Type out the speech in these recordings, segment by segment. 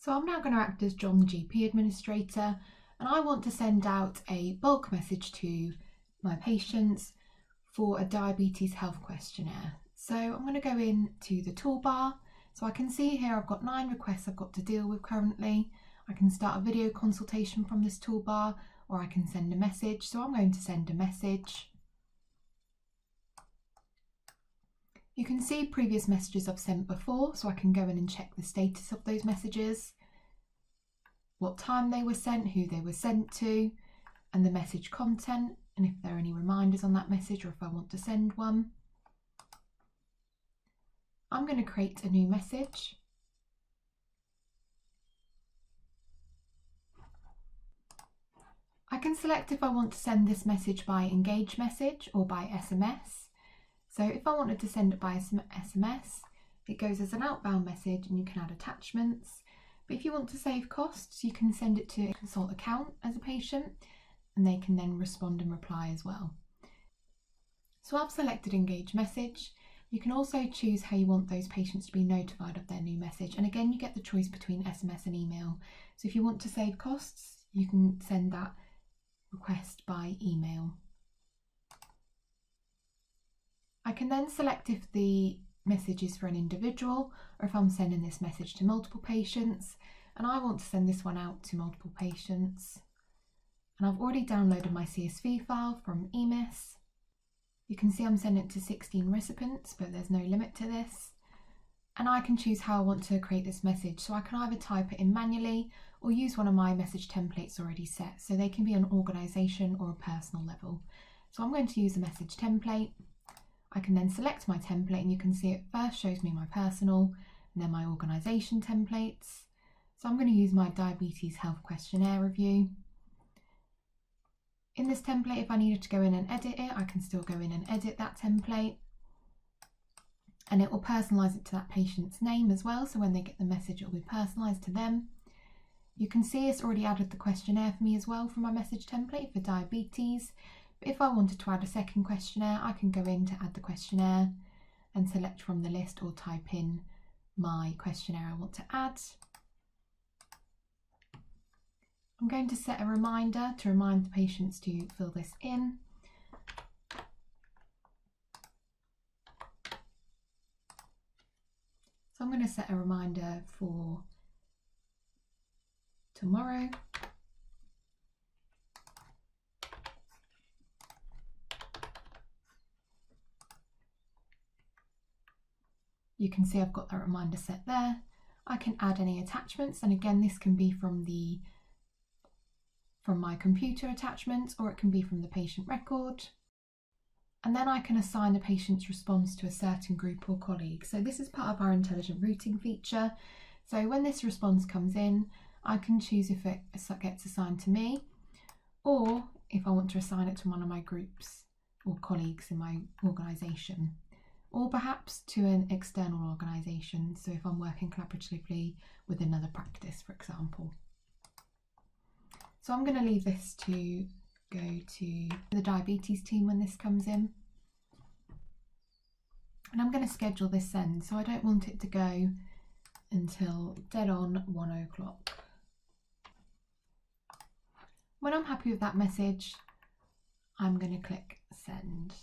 So I'm now going to act as John, the GP administrator, and I want to send out a bulk message to my patients for a diabetes health questionnaire. So I'm going to go into the toolbar. So I can see here I've got 9 requests I've got to deal with currently. I can start a video consultation from this toolbar, or I can send a message. So I'm going to send a message. You can see previous messages I've sent before, so I can go in and check the status of those messages, what time they were sent, who they were sent to, and the message content, and if there are any reminders on that message or if I want to send one. I'm going to create a new message. I can select if I want to send this message by engage message or by SMS. So if I wanted to send it by SMS, it goes as an outbound message and you can add attachments. But if you want to save costs, you can send it to a consult account as a patient and they can then respond and reply as well. So I've selected engage message. You can also choose how you want those patients to be notified of their new message. And again, you get the choice between SMS and email. So if you want to save costs, you can send that request by email. I can then select if the message is for an individual or if I'm sending this message to multiple patients, and I want to send this one out to multiple patients. And I've already downloaded my CSV file from EMIS. You can see I'm sending it to 16 recipients, but there's no limit to this. And I can choose how I want to create this message. So I can either type it in manually or use one of my message templates already set. So they can be on organisation or a personal level. So I'm going to use a message template. I can then select my template and you can see it first shows me my personal and then my organisation templates. So I'm going to use my diabetes health questionnaire review. In this template, if I needed to go in and edit it, I can still go in and edit that template. And it will personalise it to that patient's name as well. So when they get the message, it will be personalised to them. You can see it's already added the questionnaire for me as well from my message template for diabetes. If I wanted to add a second questionnaire, I can go in to add the questionnaire and select from the list or type in my questionnaire I want to add. I'm going to set a reminder to remind the patients to fill this in. So I'm going to set a reminder for tomorrow. You can see I've got that reminder set there. I can add any attachments, and again this can be from my computer attachments, or it can be from the patient record. And then I can assign the patient's response to a certain group or colleague. So this is part of our intelligent routing feature. So when this response comes in, I can choose if it gets assigned to me, or if I want to assign it to one of my groups or colleagues in my organisation, or perhaps to an external organisation, so if I'm working collaboratively with another practice, for example. So I'm going to leave this to go to the diabetes team when this comes in. And I'm going to schedule this send, so I don't want it to go until dead on 1 o'clock. When I'm happy with that message, I'm going to click send.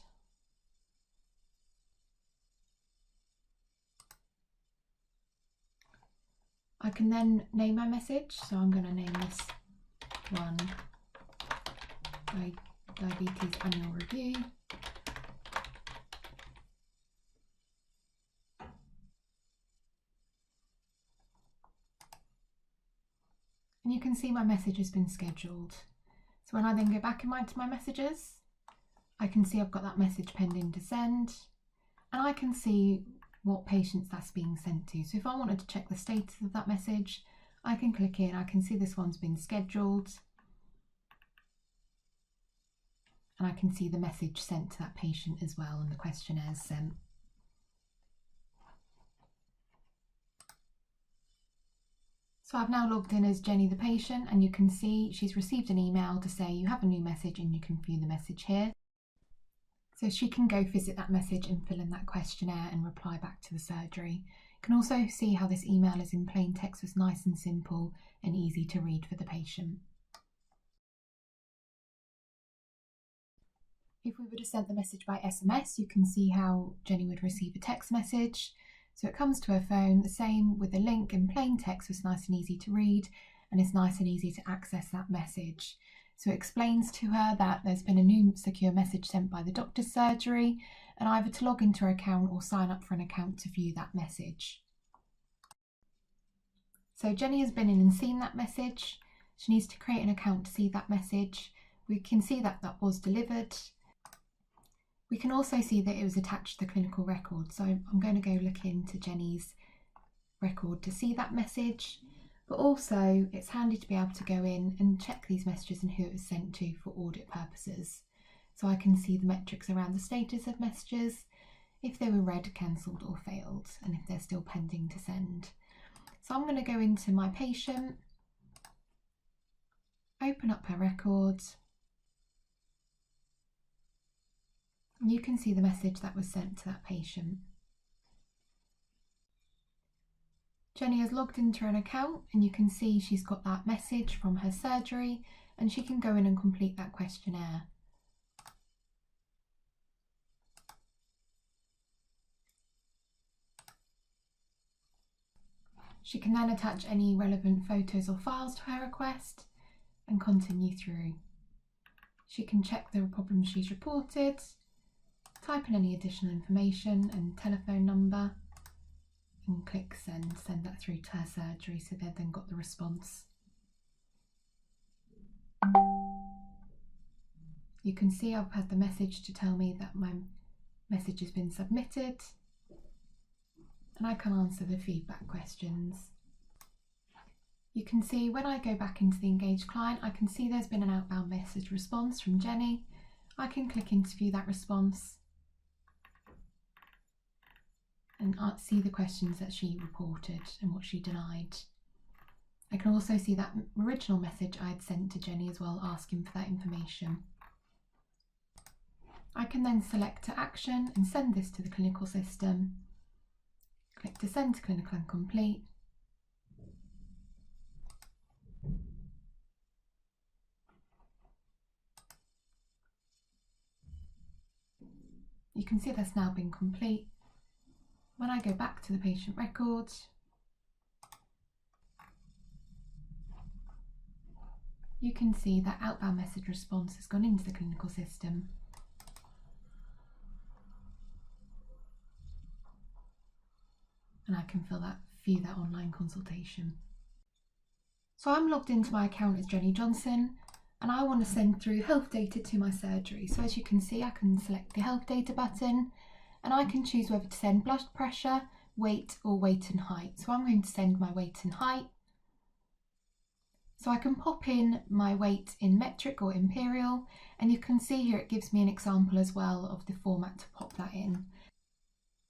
I can then name my message, so I'm going to name this one Diabetes Annual Review. And you can see my message has been scheduled. So when I then go back into my messages, I can see I've got that message pending to send, and I can see what patients that's being sent to. So if I wanted to check the status of that message, I can click in, I can see this one's been scheduled, and I can see the message sent to that patient as well and the questionnaires sent. So I've now logged in as Jenny the patient, and you can see she's received an email to say you have a new message and you can view the message here. So she can go visit that message and fill in that questionnaire and reply back to the surgery You can also see how this email is in plain text, was nice and simple and easy to read for the patient. If we would have sent the message by SMS, you can see how Jenny would receive a text message. So it comes to her phone, the same with a link in plain text, was nice and easy to read, and it's nice and easy to access that message. So it explains to her that there's been a new secure message sent by the doctor's surgery, and either to log into her account or sign up for an account to view that message. So Jenny has been in and seen that message. She needs to create an account to see that message. We can see that that was delivered. We can also see that it was attached to the clinical record. So I'm going to go look into Jenny's record to see that message. But also it's handy to be able to go in and check these messages and who it was sent to for audit purposes. So I can see the metrics around the status of messages, if they were read, cancelled or failed, and if they're still pending to send. So I'm going to go into my patient, open up her record. And you can see the message that was sent to that patient. Jenny has logged into an account and you can see she's got that message from her surgery, and she can go in and complete that questionnaire. She can then attach any relevant photos or files to her request and continue through. She can check the problems she's reported, type in any additional information and telephone number, and click send that through to her surgery, so they've then got the response. You can see I've had the message to tell me that my message has been submitted, and I can answer the feedback questions. You can see when I go back into the engaged client, I can see there's been an outbound message response from Jenny. I can click into view that response and see the questions that she reported and what she denied. I can also see that original message I had sent to Jenny as well, asking for that information. I can then select to action and send this to the clinical system. Click to send to clinical and complete. You can see that's now been complete. When I go back to the patient record, you can see that outbound message response has gone into the clinical system. And I can view that online consultation. So I'm logged into my account as Jenny Johnson, and I want to send through health data to my surgery. So as you can see, I can select the health data button, and I can choose whether to send blood pressure, weight, or weight and height. So I'm going to send my weight and height. So I can pop in my weight in metric or imperial, and you can see here it gives me an example as well of the format to pop that in.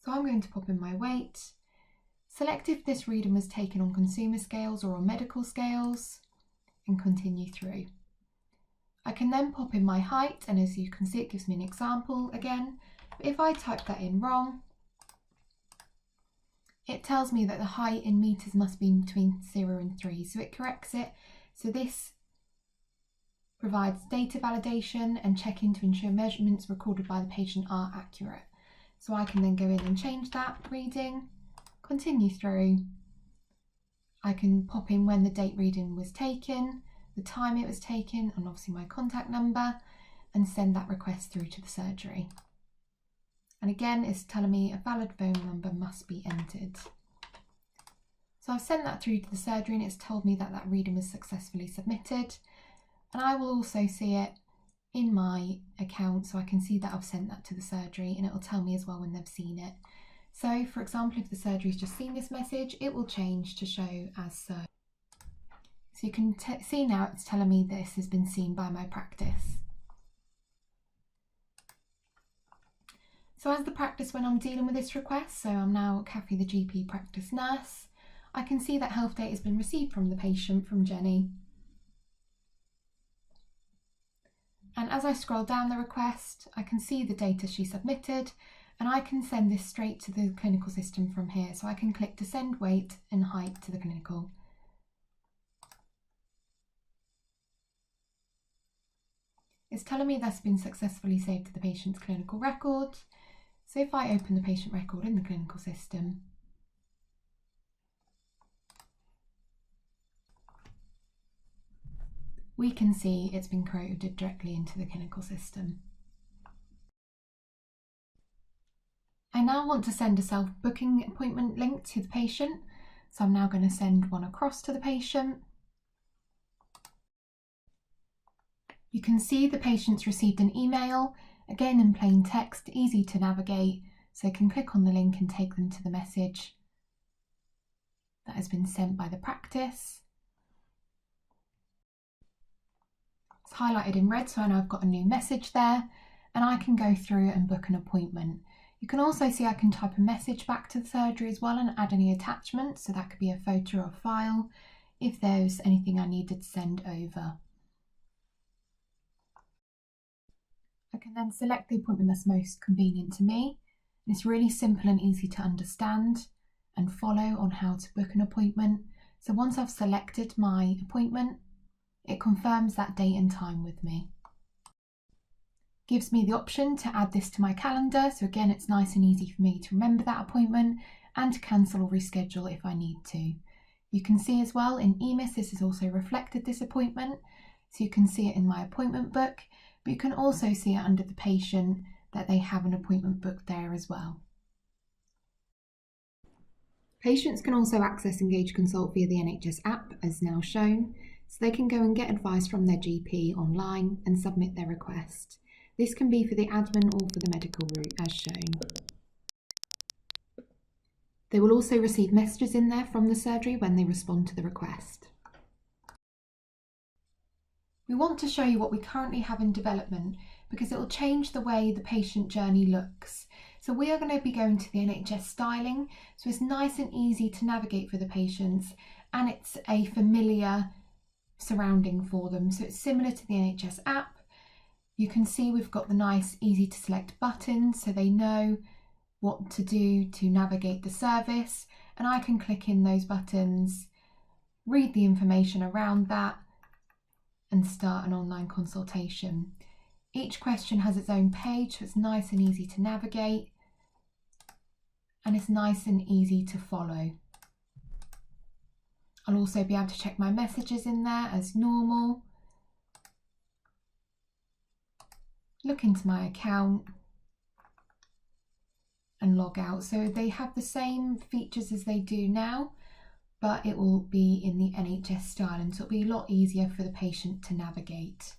So I'm going to pop in my weight, select if this reading was taken on consumer scales or on medical scales, and continue through. I can then pop in my height, and as you can see it gives me an example again. But if I type that in wrong, it tells me that the height in meters must be between 0 and 3, so it corrects it. So this provides data validation and checking to ensure measurements recorded by the patient are accurate. So I can then go in and change that reading, continue through. I can pop in when the date reading was taken, the time it was taken, and obviously my contact number, and send that request through to the surgery. And again, it's telling me a valid phone number must be entered. So I've sent that through to the surgery, and it's told me that that reading was successfully submitted. And I will also see it in my account, so I can see that I've sent that to the surgery, and it will tell me as well when they've seen it. So for example, if the surgery's just seen this message, it will change to show as so. So you can see now it's telling me this has been seen by my practice. So as the practice when I'm dealing with this request, so I'm now Kathy the GP practice nurse, I can see that health data has been received from the patient, from Jenny. And as I scroll down the request, I can see the data she submitted, And I can send this straight to the clinical system from here. So I can click to send weight and height to the clinical. It's telling me that's been successfully saved to the patient's clinical record. So if I open the patient record in the clinical system, we can see it's been coded directly into the clinical system. I now want to send a self-booking appointment link to the patient. So I'm now going to send one across to the patient. You can see the patient's received an email, again in plain text, easy to navigate, so you can click on the link and take them to the message that has been sent by the practice. It's highlighted in red, so I know I've got a new message there, and I can go through and book an appointment. You can also see I can type a message back to the surgery as well and add any attachments, so that could be a photo or file if there's anything I needed to send over. I can then select the appointment that's most convenient to me. It's really simple and easy to understand and follow on how to book an appointment. So once I've selected my appointment, it confirms that date and time with me. Gives me the option to add this to my calendar. So again, it's nice and easy for me to remember that appointment and to cancel or reschedule if I need to. You can see as well in EMIS, this is also reflected this appointment. So you can see it in my appointment book. But you can also see it under the patient that they have an appointment booked there as well. Patients can also access Engage Consult via the NHS app as now shown, so they can go and get advice from their GP online and submit their request. This can be for the admin or for the medical route as shown. They will also receive messages in there from the surgery when they respond to the request. We want to show you what we currently have in development because it will change the way the patient journey looks. So we are going to be going to the NHS styling, so it's nice and easy to navigate for the patients and it's a familiar surrounding for them. So it's similar to the NHS app. You can see we've got the nice easy to select buttons so they know what to do to navigate the service, and I can click in those buttons, read the information around that and start an online consultation. Each question has its own page, so it's nice and easy to navigate and it's nice and easy to follow. I'll also be able to check my messages in there as normal, look into my account and log out. So they have the same features as they do now, but it will be in the NHS style, and so it'll be a lot easier for the patient to navigate.